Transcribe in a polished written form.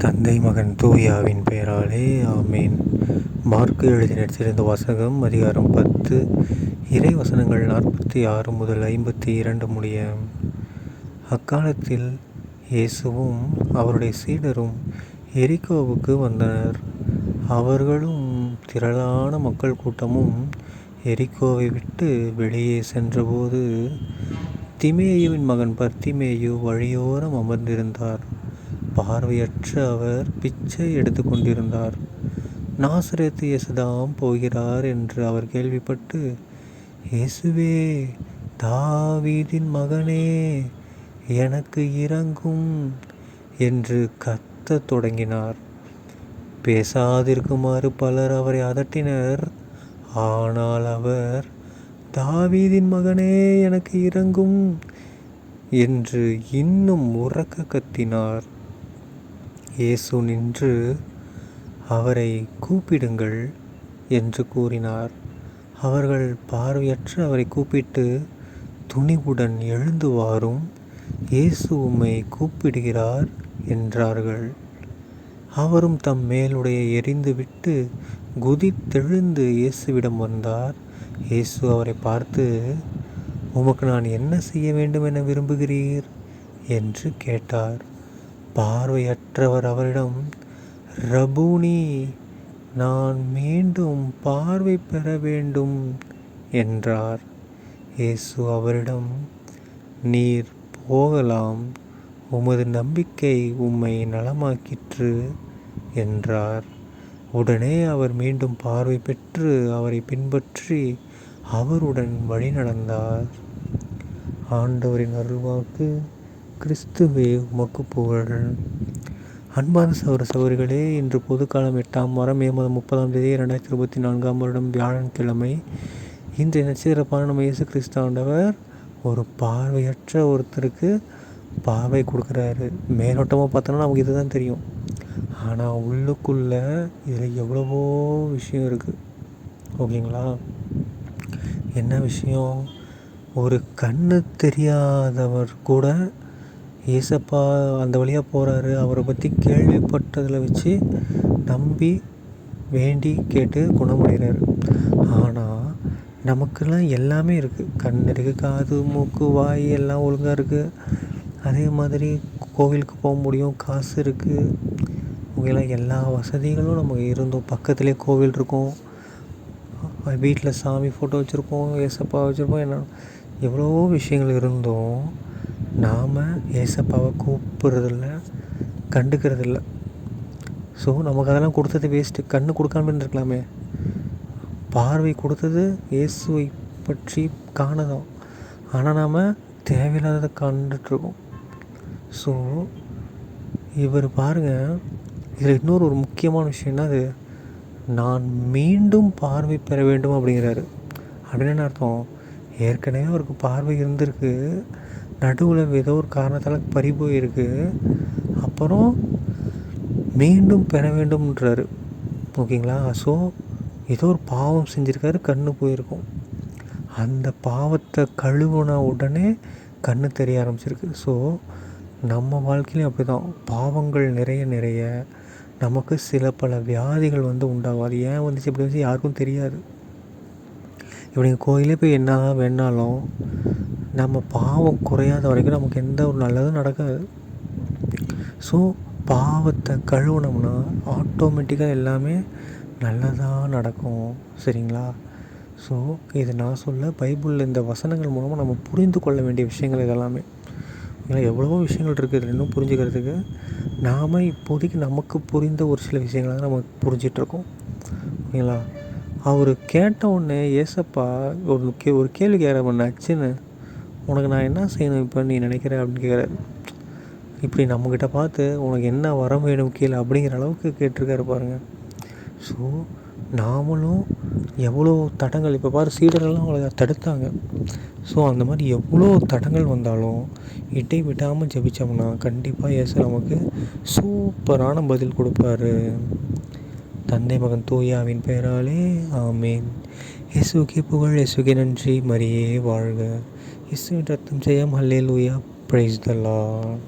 தந்தை மகன் தூயாவின் பெயராலே ஆமேன். மார்க்கு எழுதின சிறந்த வாசகம் அதிகாரம் 10 இறை வசனங்கள் 46 முதல் 52 முடிய. அக்காலத்தில் இயேசுவும் அவருடைய சீடரும் எரிகோவுக்கு வந்தனர். அவர்களும் திரளான மக்கள் கூட்டமும் எரிகோவை விட்டு வெளியே சென்றபோது திமேயுவின் மகன் பர்த்திமேயு வழியோரம் அமர்ந்திருந்தார். பார்வையற்ற அவர் பிச்சை எடுத்து கொண்டிருந்தார். நாசரேத்து இயேசுதாம் போகிறார் என்று அவர் கேள்விப்பட்டு, இயேசுவே, தாவீதின் மகனே, எனக்கு இரங்கும் என்று கத்தத் தொடங்கினார். பேசாதிருக்குமாறு பலர் அவரை அதட்டினர். ஆனால் அவர், தாவீதின் மகனே, எனக்கு இரங்கும் என்று இன்னும் உரக்க கத்தினார். இயேசு நின்று, அவரை கூப்பிடுங்கள் என்று கூறினார். அவர்கள் பார்வையற்ற அவரை கூப்பிட்டு, துணிவுடன் எழுந்து வாரும், இயேசு உம்மை கூப்பிடுகிறார் என்றார்கள். அவரும் தம் மேலுடையை எறிந்துவிட்டு குதித்தெழுந்து இயேசுவிடம் வந்தார். இயேசு அவரை பார்த்து, உமக்கு நான் என்ன செய்ய வேண்டும் என விரும்புகிறீர் என்று கேட்டார். பார்வையற்றவர் அவரிடம், ரபூனி, நான் மீண்டும் பார்வை பெற வேண்டும் என்றார். இயேசு அவரிடம், நீர் போகலாம், உமது நம்பிக்கை உம்மை நலமாக்கிற்று என்றார். உடனே அவர் மீண்டும் பார்வை பெற்று அவரை பின்பற்றி அவருடன் வழி நடந்தார். ஆண்டவரின் அருள்வாக்கு. கிறிஸ்துவே உமக்கு புகழ். அன்பான சகோதர சகோதரிகளே, இன்று பொதுக்காலம் 8ஆம் வாரம் மே மாதம் 30ஆம் தேதி 2024ஆம் வருடம் வியாழக்கிழமை. இன்றைய நட்சத்திரப்பான நம்ம இயேசு கிறிஸ்து ஆண்டவர் ஒரு பார்வையற்ற ஒருத்தருக்கு பார்வை கொடுக்குறாரு. மேலோட்டமாக பார்த்தோன்னா நமக்கு இதுதான் தெரியும். ஆனால் உள்ளுக்குள்ளே இதில் எவ்வளவோ விஷயம் இருக்குது. ஓகேங்களா? என்ன விஷயம்? ஒரு கண்ணு தெரியாதவர் கூட ஏசப்பா அந்த வழியாக போகிறாரு, அவரை பற்றி கேள்விப்பட்டதில் வச்சு நம்பி வேண்டி கேட்டு குணமடைகிறார். ஆனால் நமக்கெல்லாம் எல்லாமே இருக்குது. கண் இருக்குது, காது, மூக்கு, வாய் எல்லாம் ஒழுங்காக இருக்குது. அதே மாதிரி கோவிலுக்கு போக முடியும், காசு இருக்குது, உங்களாம் எல்லா வசதிகளும் நமக்கு இருந்தோம். பக்கத்துலேயே கோவில் இருக்கும், வீட்டில் சாமி ஃபோட்டோ வச்சுருப்போம், ஏசப்பா வச்சுருப்போம், என்ன எவ்வளவோ விஷயங்கள் இருந்தோம். நாம் ஏசப்பாவை கூப்பிட்றதில்ல, கண்டுக்கிறதில்ல. ஸோ நமக்கு அதெல்லாம் கொடுத்தது வேஸ்ட்டு. கண்ணு கொடுக்காம இருந்திருக்கலாமே. பார்வை கொடுத்தது இயேசுவை பற்றி காணதான். ஆனால் நாம் தேவையில்லாததை கண்டுட்ருக்கோம். ஸோ இவர் பாருங்கள், இதில் இன்னொரு முக்கியமான விஷயம்னா, அது நான் மீண்டும் பார்வை பெற வேண்டும் அப்படிங்கிறாரு. அப்படின்னு என்ன அர்த்தம்? ஏற்கனவே அவருக்கு பார்வை இருந்திருக்கு, நடுவில் ஏதோ ஒரு காரணத்தால் பறி போயிருக்கு, அப்புறம் மீண்டும் பெற வேண்டும்ன்றாரு. ஓகேங்களா? ஸோ ஏதோ ஒரு பாவம் செஞ்சுருக்காரு, கண்ணு போயிருக்கும். அந்த பாவத்தை கழுவுன உடனே கண்ணு தெரிய ஆரம்பிச்சிருக்கு. ஸோ நம்ம வாழ்க்கையிலையும் அப்படி தான். பாவங்கள் நிறைய நிறைய நமக்கு சில பல வியாதிகள் உண்டாகும். அது ஏன் வந்துச்சு, எப்படி வந்துச்சு யாருக்கும் தெரியாது. இப்போ நீங்கள் கோயிலே போய் என்ன வேணாலும் நம்ம பாவம் குறையாத வரைக்கும் நமக்கு எந்த ஒரு நல்லதும் நடக்காது. ஸோ பாவத்தை கழுவுனோம்னா ஆட்டோமேட்டிக்காக எல்லாமே நல்லதாக நடக்கும். சரிங்களா? ஸோ இது நான் சொல்ல, பைபிளில் இந்த வசனங்கள் மூலமாக நம்ம புரிந்து கொள்ள வேண்டிய விஷயங்கள் இதெல்லாமே. எவ்வளவோ விஷயங்கள் இருக்குது இன்னும் புரிஞ்சுக்கிறதுக்கு. நாம் இப்போதைக்கு நமக்கு புரிந்த ஒரு சில விஷயங்களை தான் நம்ம புரிஞ்சிட்ருக்கோம். ஓகேங்களா? அவர் கேட்ட உடனே ஏசப்பா ஒரு கேள்வி கேட்குற, நச்சுன்னு உனக்கு நான் என்ன செய்யணும் இப்போ நீ நினைக்கிற அப்படின்னு கேட்குறாரு. இப்படி நம்மக்கிட்ட பார்த்து உனக்கு என்ன வரம் வேணும் கீழே அப்படிங்கிற அளவுக்கு கேட்டிருக்காரு பாருங்கள். ஸோ நாமளும் எவ்வளோ தடங்கள், இப்போ பாரு சீடர்கள்லாம் அவங்கள தடுத்தாங்க. ஸோ அந்த மாதிரி எவ்வளோ தடங்கள் வந்தாலும் இட்டை விடாமல் ஜெபித்தோம்னா கண்டிப்பாக இயேசு நமக்கு சூப்பரான பதில் கொடுப்பாரு. தந்தை மகன் தூயாவின் பெயராலே ஆமேன். இயேசுக்கே புகழ், இயேசுக்கே நன்றி, மரியே வாழ்க. இயேசுவின் ரத்தம் ஜெயம், அல்லேலூயா, பிரைஸ் தி லார்ட்.